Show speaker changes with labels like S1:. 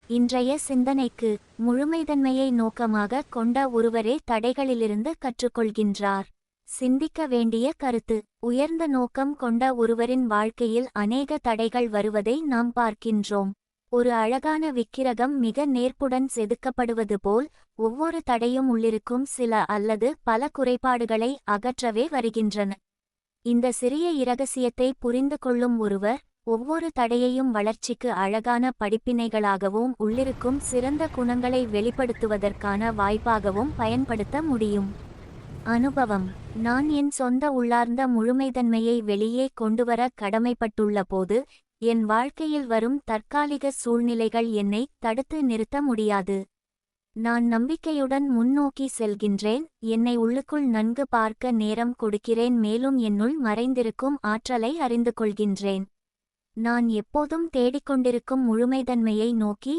S1: இன்றைய சிந்தனைக்கு முழுமைத்தன்மையை நோக்கமாக கொண்ட ஒருவரே தடைகளிலிருந்து கற்றுக்கொள்கின்றார். சிந்திக்க வேண்டிய கருத்து: உயர்ந்த நோக்கம் கொண்ட ஒருவரின் வாழ்க்கையில் அநேக தடைகள் வருவதை நாம் பார்க்கின்றோம். ஒரு அழகான விக்கிரகம் மிக நேர்ப்புடன் செதுக்கப்படுவது போல், ஒவ்வொரு தடையும் உள்ளிருக்கும் சில அல்லது பல குறைபாடுகளை அகற்றவே வருகின்றன. இந்த சிறிய இரகசியத்தை புரிந்து கொள்ளும் ஒருவர், ஒவ்வொரு தடையையும் வளர்ச்சிக்கு அழகான படிப்பினைகளாகவும் உள்ளிருக்கும் சிறந்த குணங்களை வெளிப்படுத்துவதற்கான வாய்ப்பாகவும் பயன்படுத்த முடியும். அனுபவம்: நான் என் சொந்த உள்ளார்ந்த முழுமைத்தன்மையை வெளியே கொண்டுவர கடமைப்பட்டுள்ள போது, என் வாழ்க்கையில் வரும் தற்காலிக சூழ்நிலைகள் என்னை தடுத்து நிறுத்த முடியாது. நான் நம்பிக்கையுடன் முன்னோக்கி செல்கின்றேன், என்னை உள்ளுக்குள் நன்கு பார்க்க நேரம் கொடுக்கிறேன், மேலும் என்னுள் மறைந்திருக்கும் ஆற்றலை அறிந்து கொள்கின்றேன். நான் எப்போதும் தேடிக்கொண்டிருக்கும் முழுமைத்தன்மையை நோக்கி